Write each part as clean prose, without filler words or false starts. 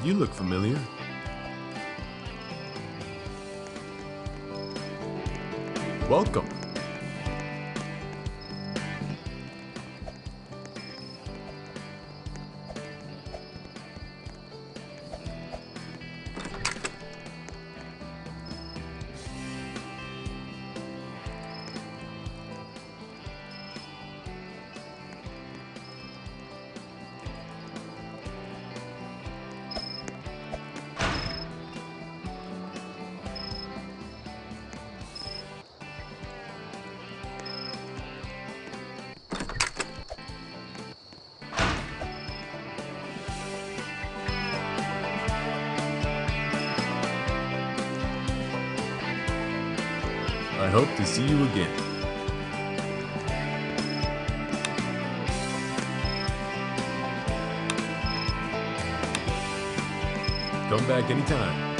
You look familiar. Welcome. I hope to see you again. Come back anytime.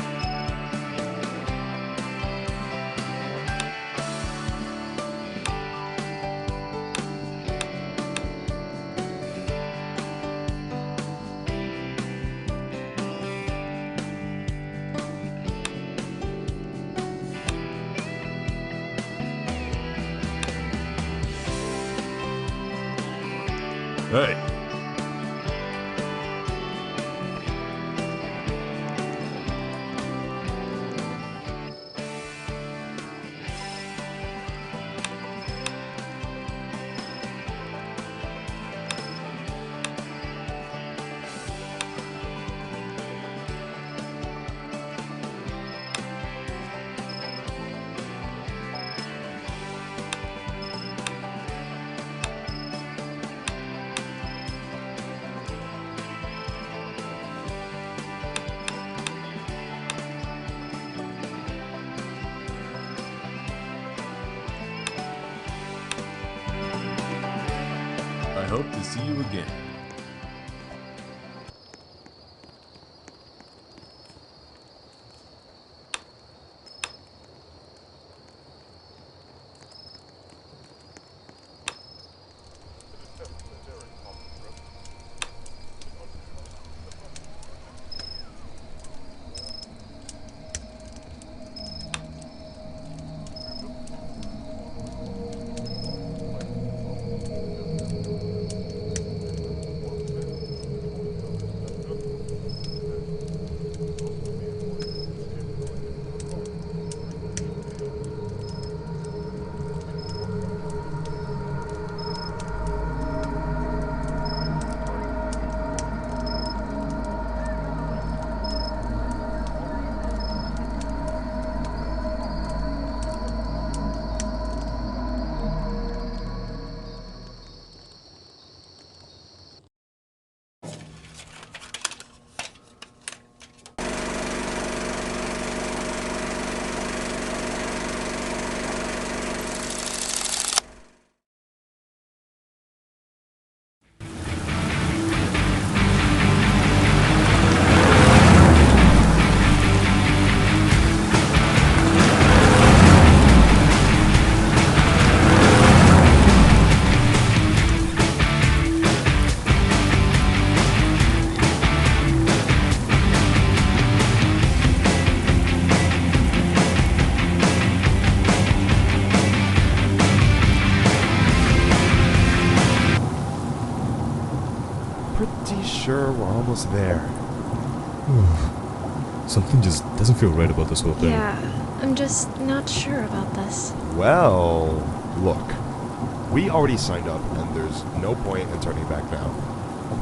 Hey. I hope to see you again. Pretty sure we're almost there. Something just doesn't feel right about this whole thing. Yeah, I'm just not sure about this. Well, look. We already signed up, and there's no point in turning back now.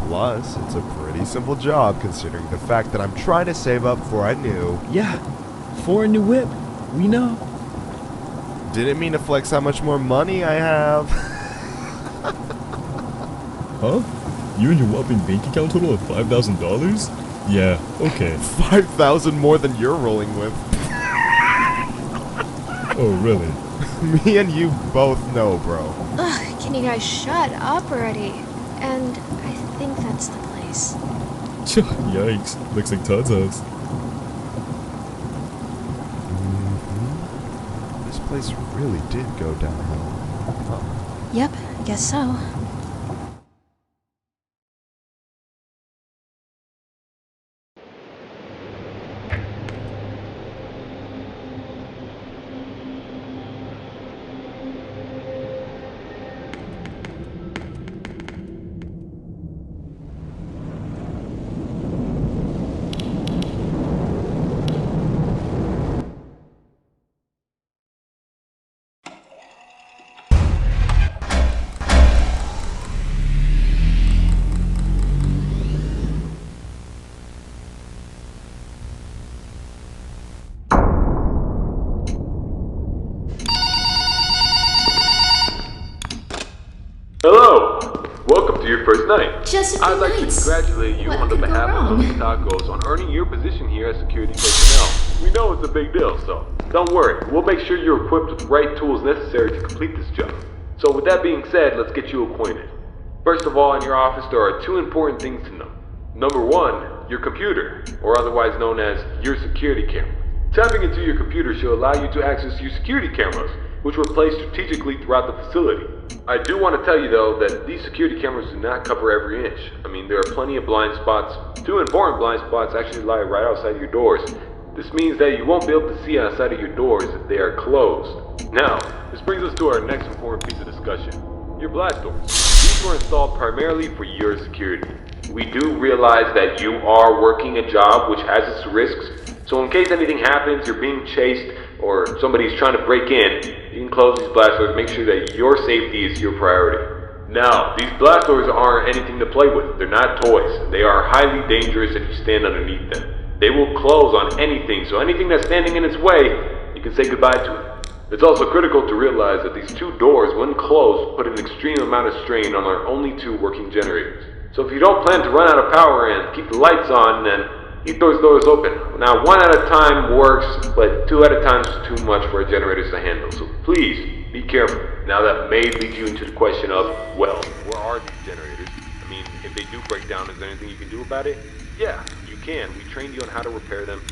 Plus, it's a pretty simple job considering the fact that I'm trying to save up for a new... Yeah, for a new whip. We know. Didn't mean to flex how much more money I have. Huh? You and your whopping bank account total of $5,000? Yeah, okay. 5,000 more than you're rolling with. Oh, really? Me and you both know, bro. Ugh, can you guys shut up already? And I think that's the place. Yikes. Looks like Todd's house. This place really did go downhill. Huh. Yep, guess so. welcome to your first night. Just a few I'd like to nights. congratulate you What on the could go behalf of wrong? Los Tacos on earning your position here as security personnel. We know it's a big deal, so don't worry. We'll make sure you're equipped with the right tools necessary to complete this job. So with that being said, let's get you acquainted. First of all, in your office, there are two important things to know. Number one, your computer, or otherwise known as your security camera. Tapping into your computer should allow you to access your security cameras, which were placed strategically throughout the facility. I do want to tell you though that these security cameras do not cover every inch. I mean, there are plenty of blind spots. Two important blind spots actually lie right outside your doors. This means that you won't be able to see outside of your doors if they are closed. Now, this brings us to our next important piece of discussion. Your blast doors. These were installed primarily for your security. We do realize that you are working a job which has its risks, so in case anything happens, you're being chased, or somebody's trying to break in, you can close these blast doors, make sure that your safety is your priority. Now, these blast doors aren't anything to play with. They're not toys. They are highly dangerous if you stand underneath them. They will close on anything, so anything that's standing in its way, you can say goodbye to it. It's also critical to realize that these two doors, when closed, put an extreme amount of strain on our only two working generators. So if you don't plan to run out of power and keep the lights on, then keep those doors open. Now, one at a time works, but two at a time is too much for our generators to handle, so please be careful. Now that may lead you into the question of, well, where are these generators? I mean, if they do break down, is there anything you can do about it? Yeah, you can. We trained you on how to repair them.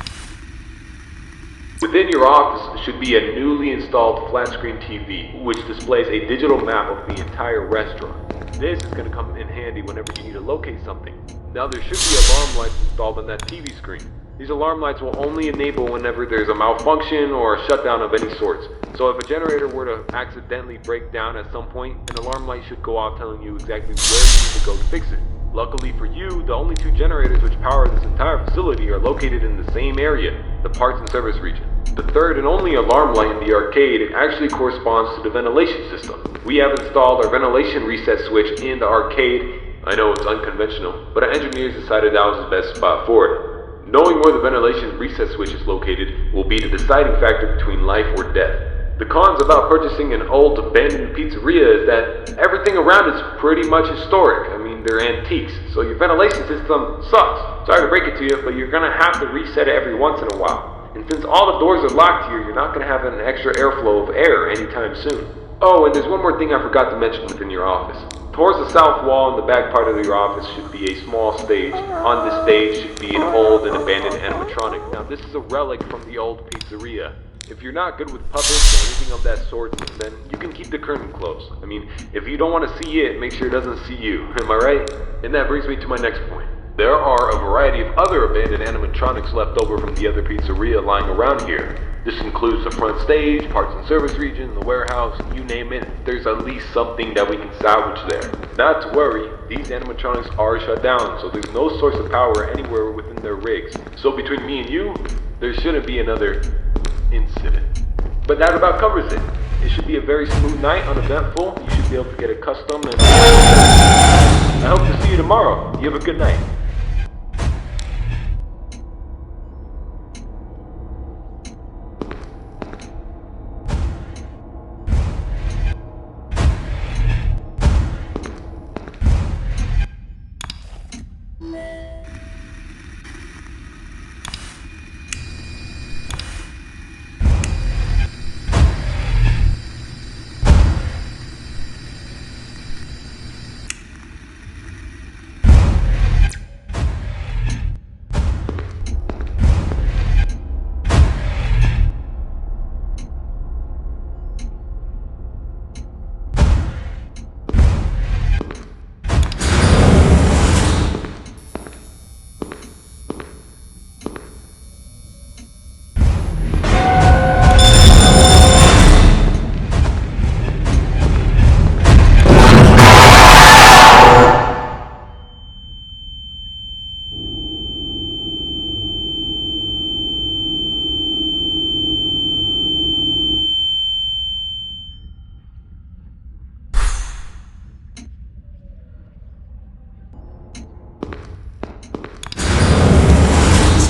Within your office should be a newly installed flat screen TV, which displays a digital map of the entire restaurant. This is going to come in handy whenever you need to locate something. Now there should be alarm lights installed on that TV screen. These alarm lights will only enable whenever there's a malfunction or a shutdown of any sorts. So if a generator were to accidentally break down at some point, an alarm light should go off telling you exactly where you need to go to fix it. Luckily for you, the only two generators which power this entire facility are located in the same area, the parts and service region. The third and only alarm light in the arcade actually corresponds to the ventilation system. We have installed our ventilation reset switch in the arcade. I know it's unconventional, but our engineers decided that was the best spot for it. Knowing where the ventilation reset switch is located will be the deciding factor between life or death. The cons about purchasing an old abandoned pizzeria is that everything around is pretty much historic. I mean, they're antiques, so your ventilation system sucks. Sorry to break it to you, but you're gonna have to reset it every once in a while. And since all the doors are locked here, you're not gonna have an extra airflow of air anytime soon. Oh, and there's one more thing I forgot to mention within your office. Towards the south wall in the back part of your office should be a small stage. On this stage should be an old and abandoned animatronic. Now this is a relic from the old pizzeria. If you're not good with puppets or anything of that sort, then you can keep the curtain closed. I mean, if you don't want to see it, make sure it doesn't see you. Am I right? And that brings me to my next point. There are a variety of other abandoned animatronics left over from the other pizzeria lying around here. This includes the front stage, parts and service region, the warehouse, you name it. There's at least something that we can salvage there. Not to worry, these animatronics are shut down, so there's no source of power anywhere within their rigs. So between me and you, there shouldn't be another incident. But that about covers it. It should be a very smooth night, uneventful. You should be able to get accustomed, and I hope to see you tomorrow. You have a good night.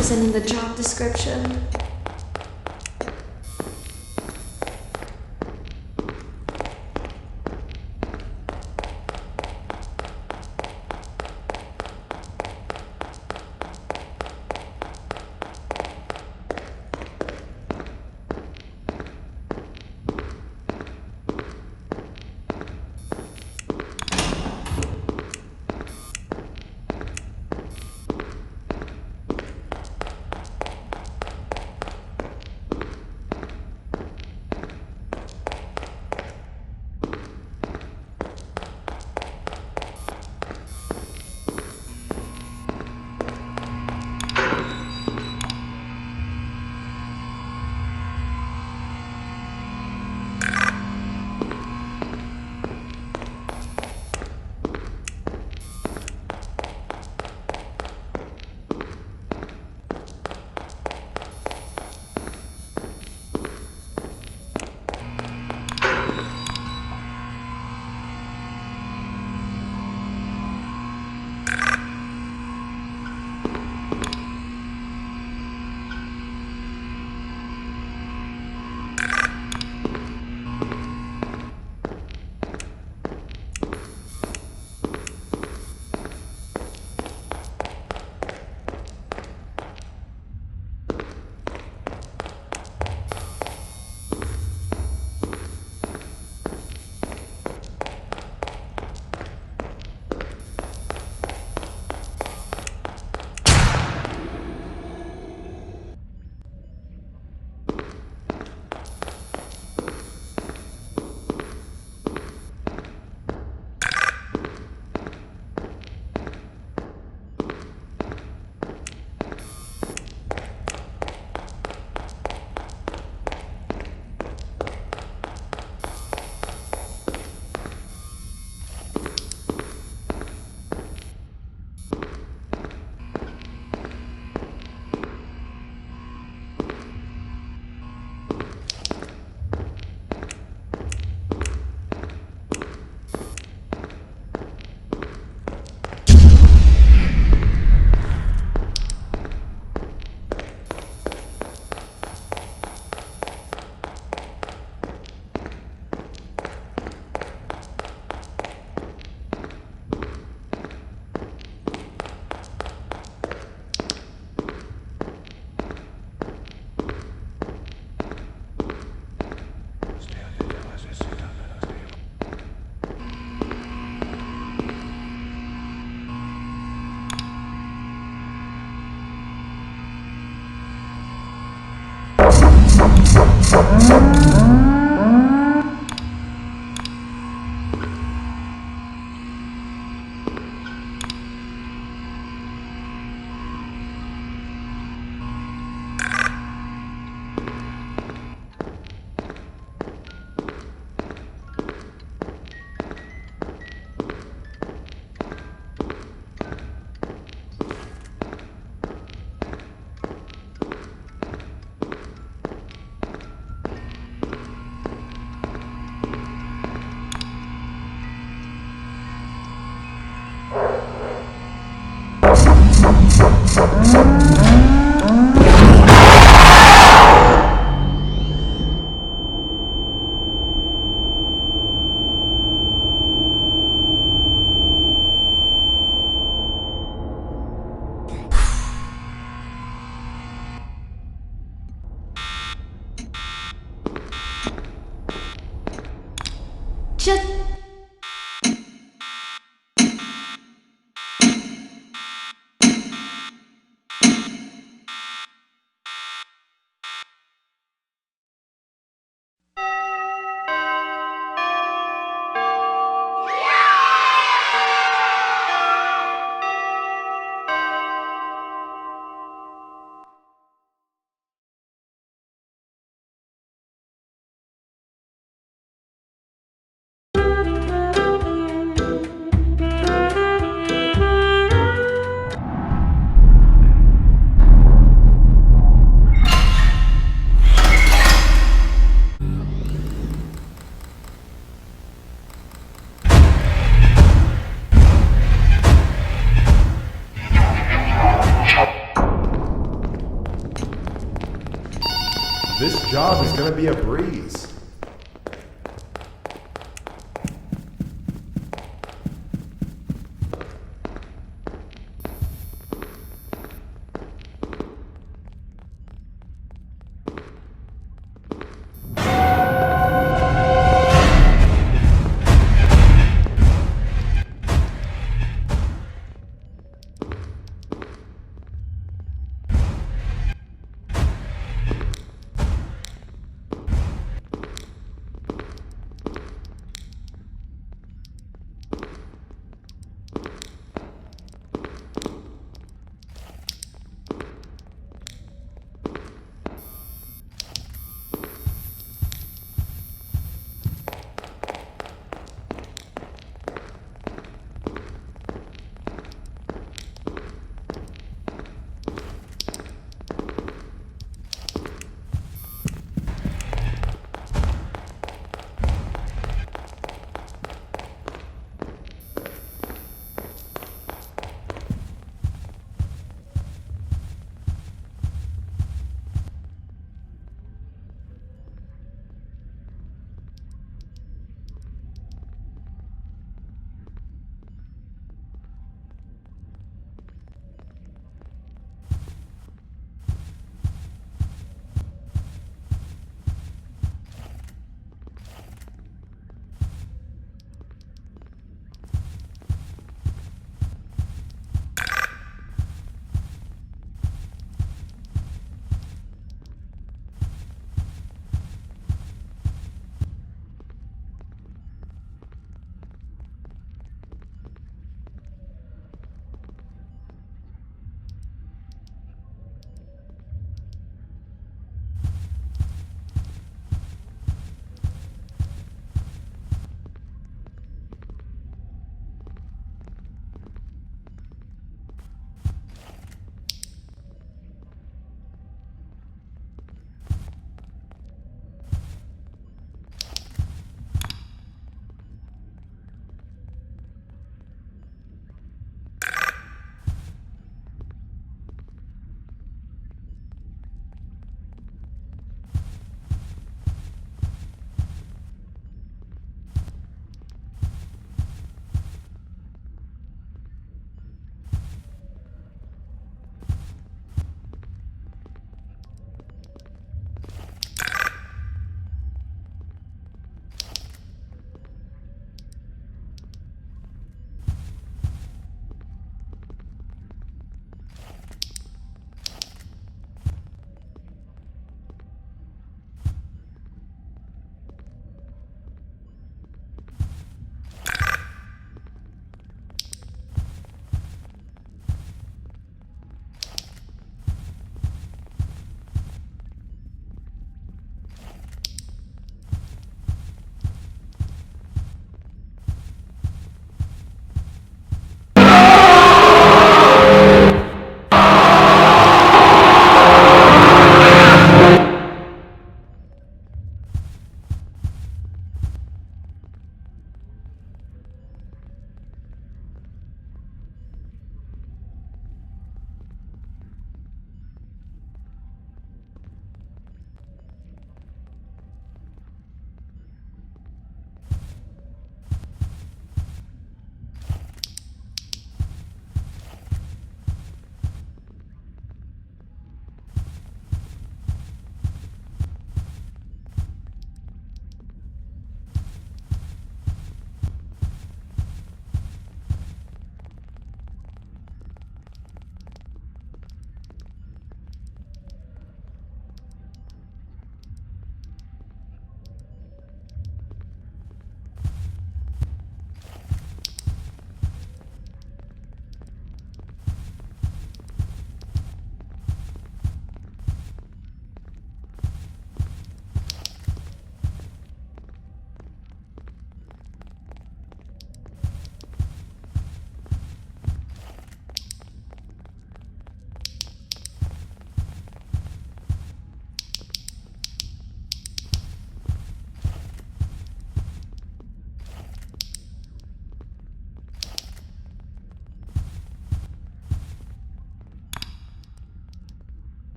Isn't in the job description. Just... This job is gonna be a breeze.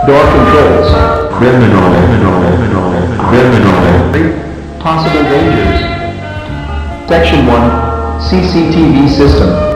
Door controls. Possible dangers. Section 1. CCTV system.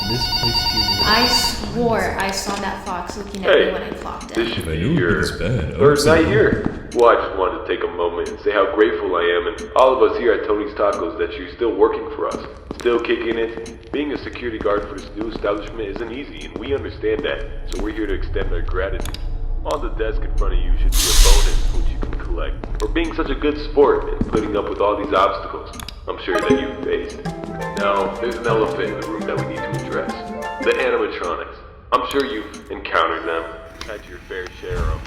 This place feels I swore I saw that fox looking at me when I clocked This in. should I be knew it your was bad. third night here. Well, I just wanted to take a moment and say how grateful I am and all of us here at Tony's Tacos that you're still working for us. Still kicking it. Being a security guard for this new establishment isn't easy, and we understand that, so we're here to extend our gratitude. On the desk in front of you should be a bonus which you can collect for being such a good sport and putting up with all these obstacles I'm sure that you've faced. Now, there's an elephant in the room that we need to address. The animatronics. I'm sure you've encountered them, had your fair share of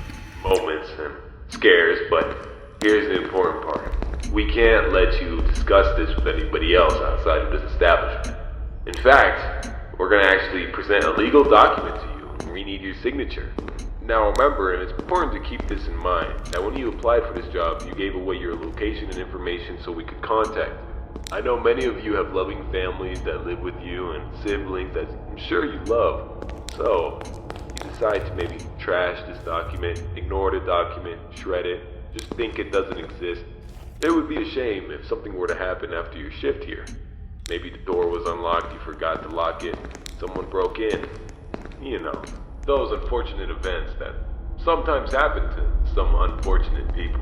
moments and scares, but here's the important part. We can't let you discuss this with anybody else outside of this establishment. In fact, we're going to actually present a legal document to you, and we need your signature. Now remember, and it's important to keep this in mind, that when you applied for this job, you gave away your location and information so we could contact you. I know many of you have loving families that live with you and siblings that I'm sure you love. So, you decide to maybe trash this document, ignore the document, shred it, just think it doesn't exist. It would be a shame if something were to happen after your shift here. Maybe the door was unlocked, you forgot to lock it, someone broke in. You know, those unfortunate events that sometimes happen to some unfortunate people.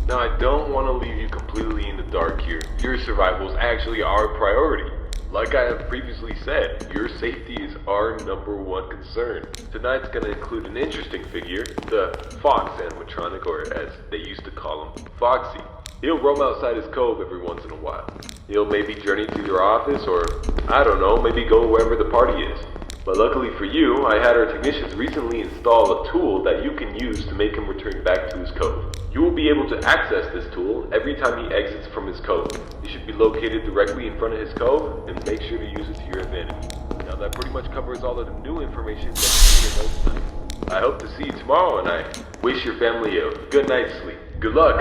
Now, I don't want to leave you completely in the dark here. Your survival is actually our priority. Like I have previously said, your safety is our #1 concern. Tonight's going to include an interesting figure, the Fox animatronic, or as they used to call him, Foxy. He'll roam outside his cove every once in a while. He'll maybe journey to your office, or I don't know, maybe go wherever the party is. But luckily for you, I had our technicians recently install a tool that you can use to make him return back to his cove. You will be able to access this tool every time he exits from his cove. He should be located directly in front of his cove, and make sure to use it to your advantage. Now that pretty much covers all of the new information that you need to know tonight. I hope to see you tomorrow, and I wish your family a good night's sleep. Good luck!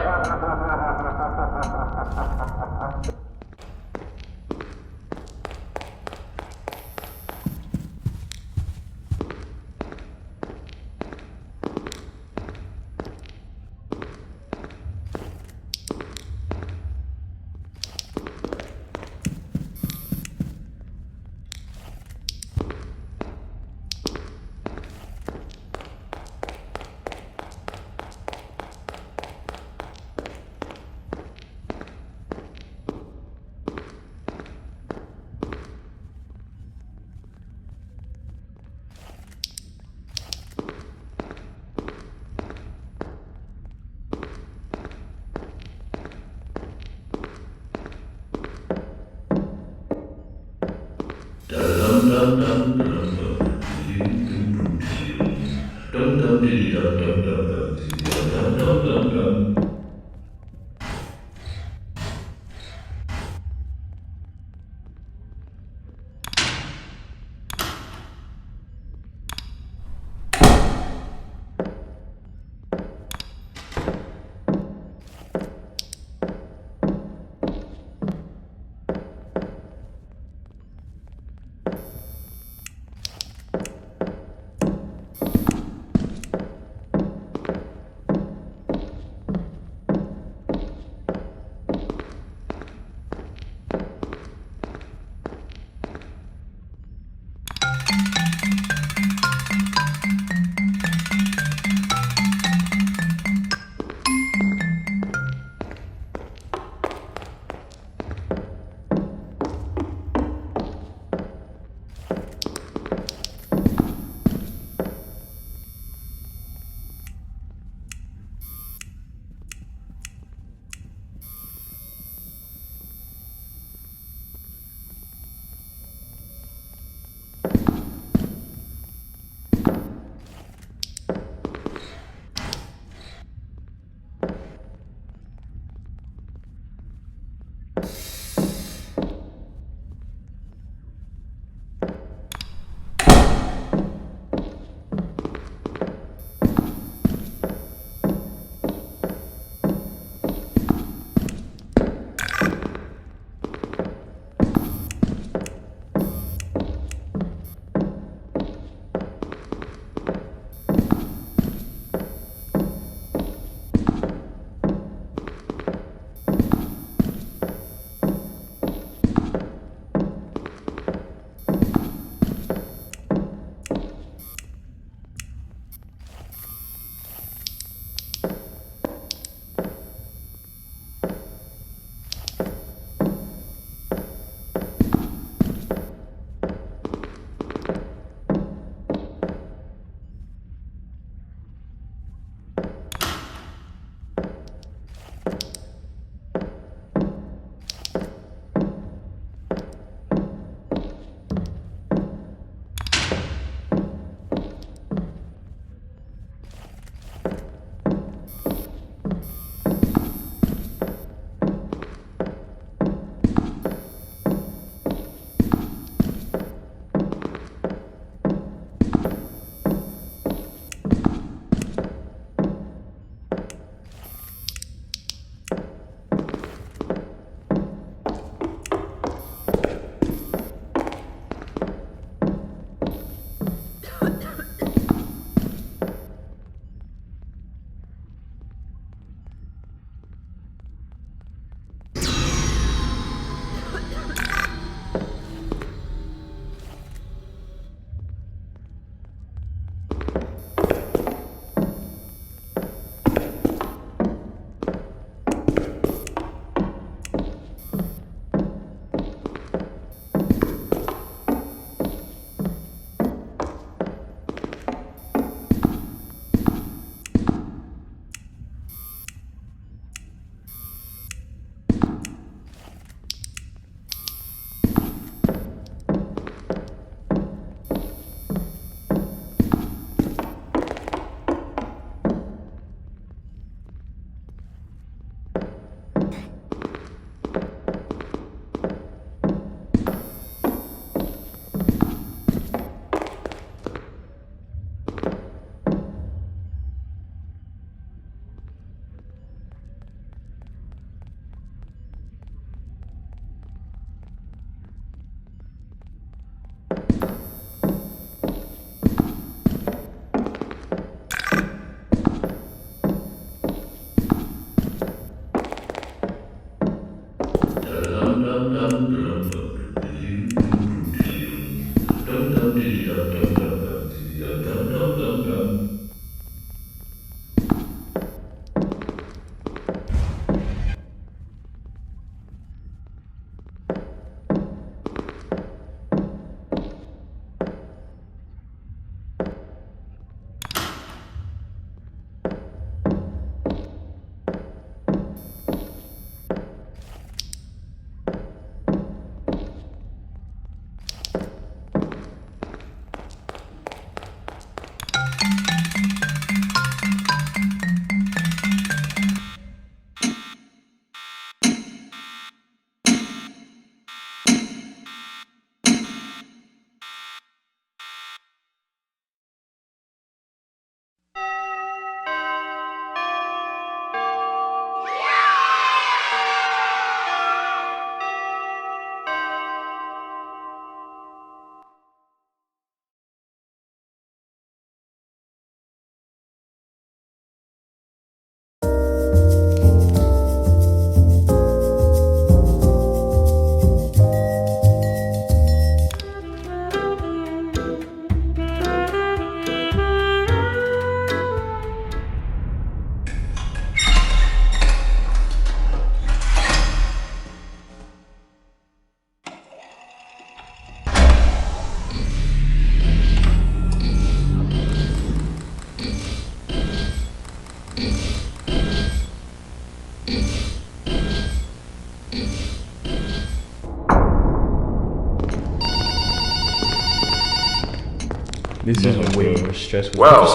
This is way more stressful. Well,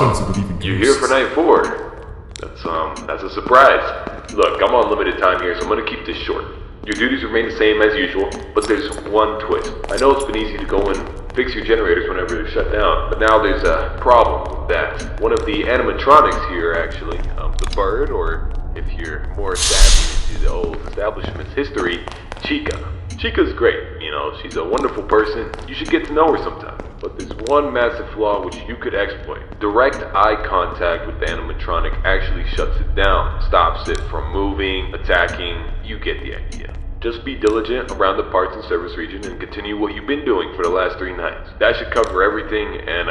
you're here for night 4. That's a surprise. Look, I'm on limited time here, so I'm gonna keep this short. Your duties remain the same as usual, but there's one twist. I know it's been easy to go and fix your generators whenever they're shut down, but now there's a problem with that. One of the animatronics here, actually, the bird, or if you're more savvy into the old establishment's history, Chica. Chica's great, you know, she's a wonderful person. You should get to know her sometime. But there's one massive flaw which you could exploit. Direct eye contact with the animatronic actually shuts it down, stops it from moving, attacking. You get the idea. Just be diligent around the parts and service region and continue what you've been doing for the last 3 nights. That should cover everything, and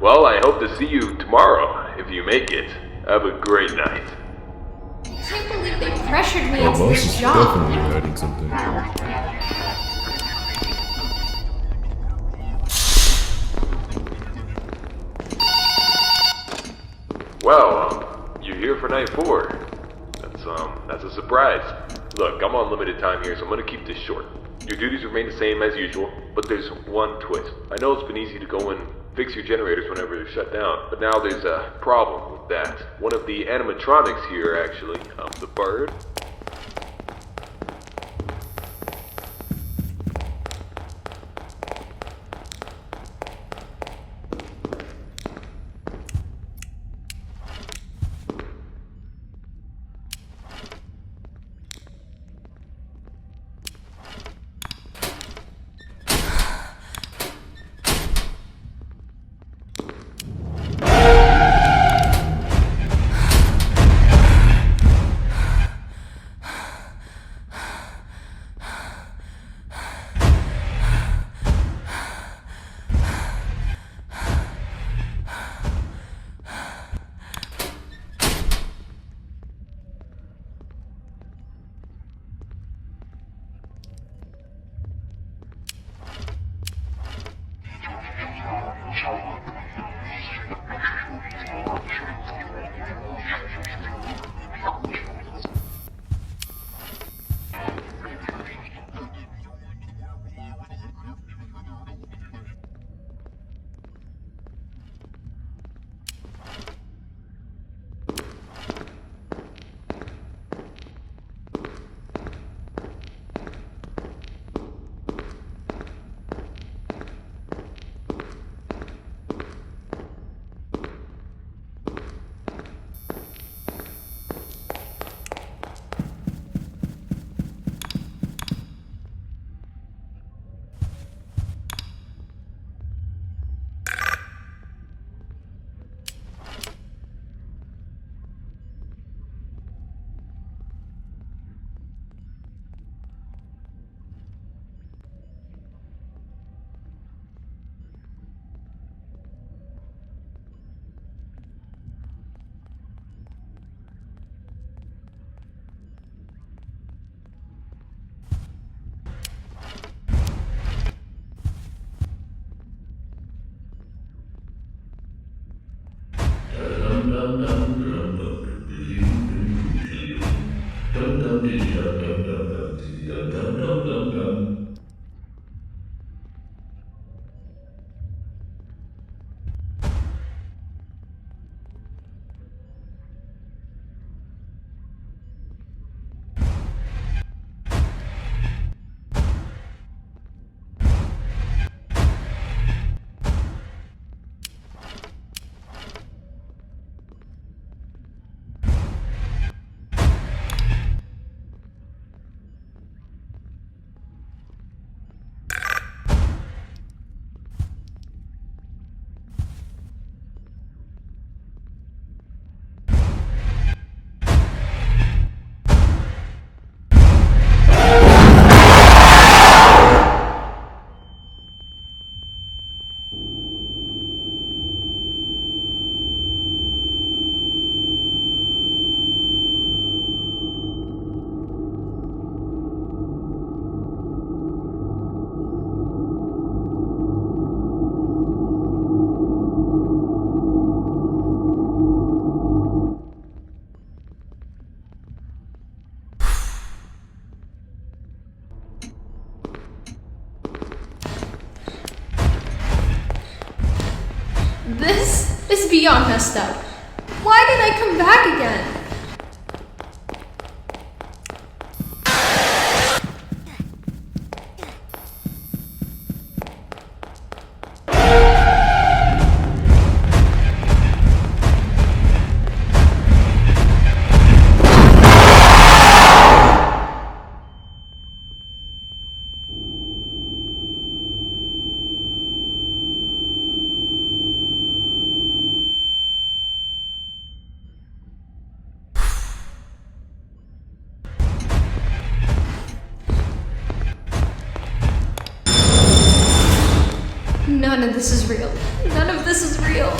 well, I hope to see you tomorrow, if you make it. Have a great night. I can't believe they pressured me My into boss this is job. definitely hiding something. Well, you're here for night 4. That's a surprise. Look, I'm on limited time here, so I'm gonna keep this short. Your duties remain the same as usual, but there's one twist. I know it's been easy to go and fix your generators whenever they're shut down, but now there's a problem with that. One of the animatronics here, actually, the bird. This is beyond messed up. Why did I come back again? None of this is real. None of this is real.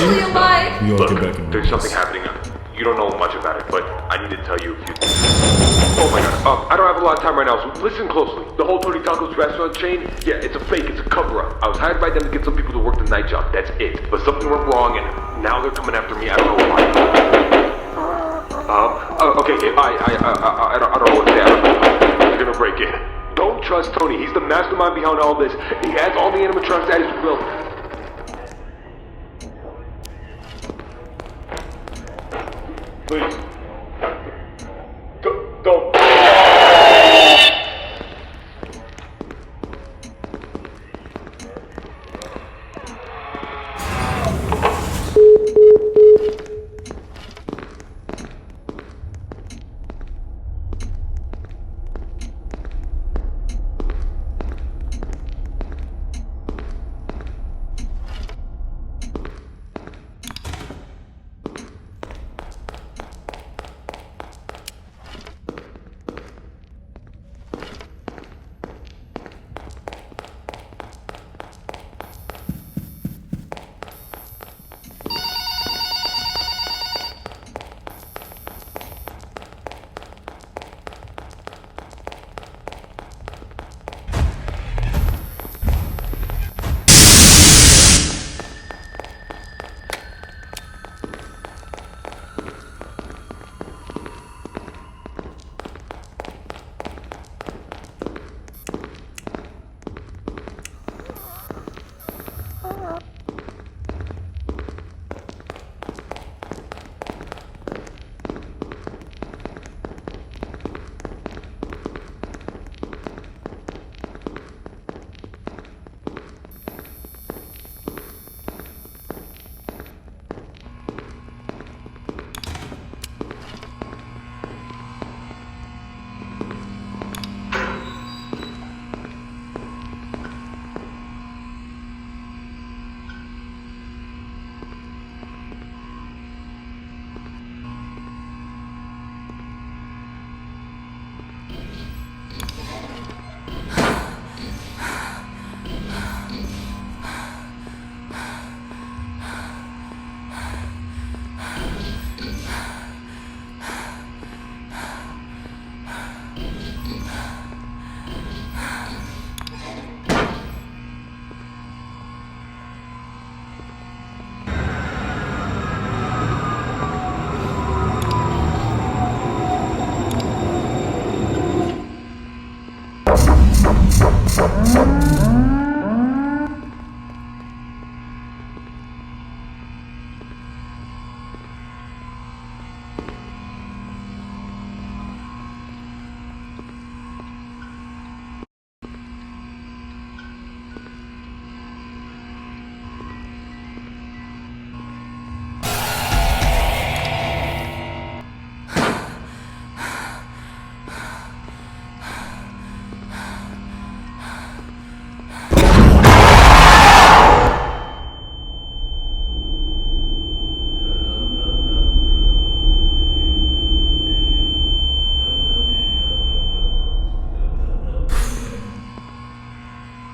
actually alive. We all Look, get back in there's something happening. You don't know much about it, but I need to tell you a few things. Oh my god, I don't have a lot of time right now, so listen closely. The whole Tony Taco's restaurant chain, yeah, it's a fake, it's a cover-up. I was hired by them to get some people to work the night job, that's it. But something went wrong, and now they're coming after me, I don't know why. Okay, I don't know what to say. They're gonna break in. Don't trust Tony, he's the mastermind behind all this. He has all the animatronics at his will. Please. Don't.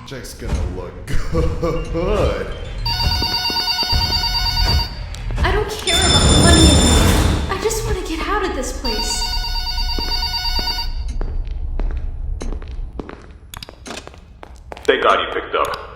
Jack's gonna look good. I don't care about the money anymore. I just want to get out of this place. Thank God you picked up.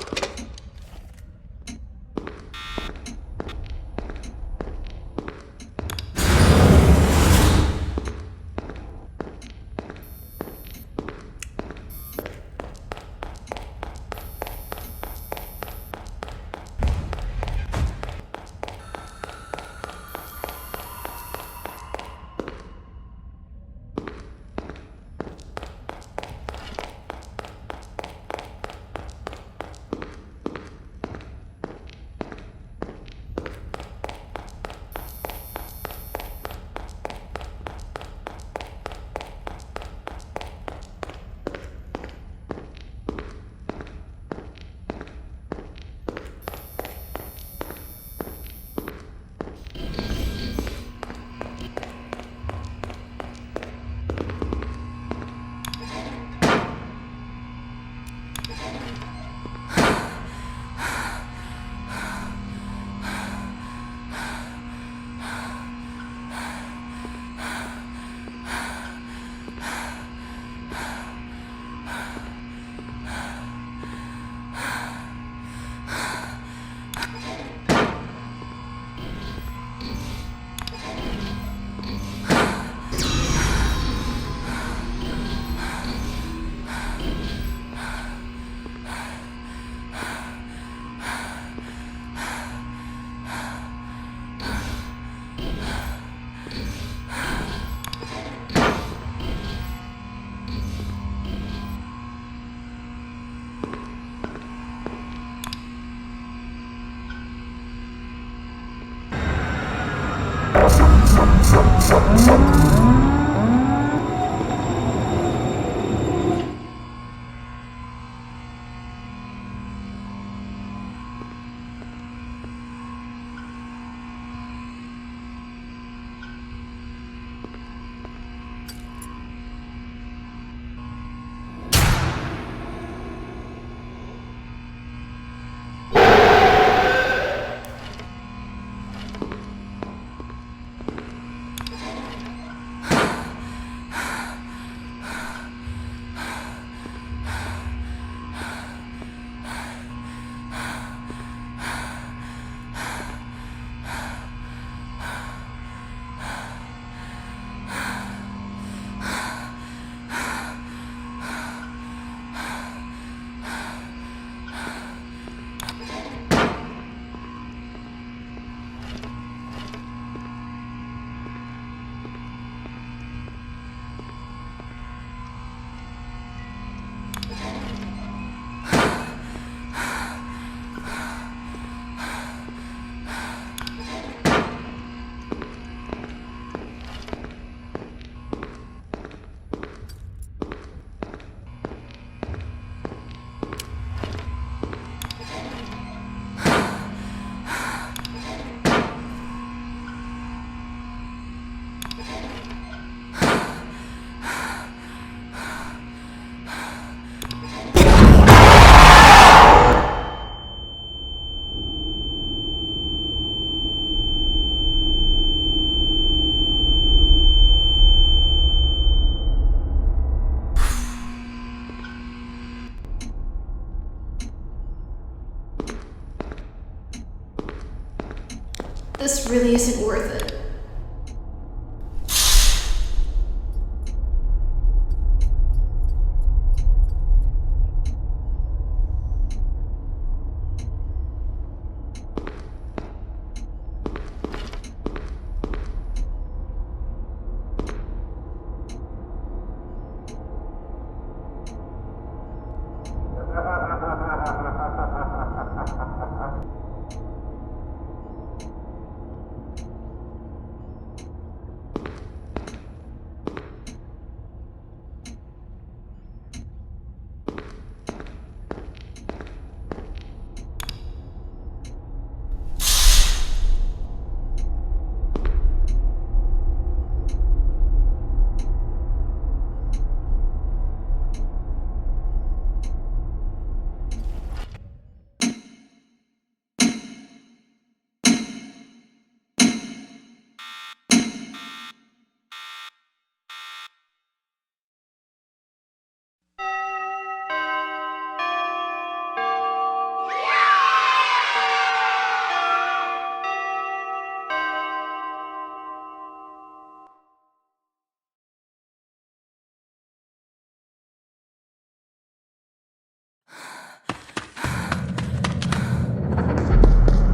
This really isn't worth it.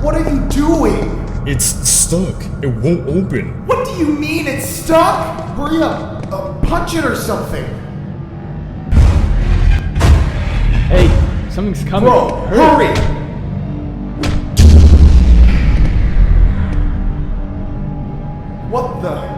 What are you doing? It's stuck. It won't open. What do you mean it's stuck? Hurry up. Punch it or something. Hey, something's coming. Bro, hurry! What the?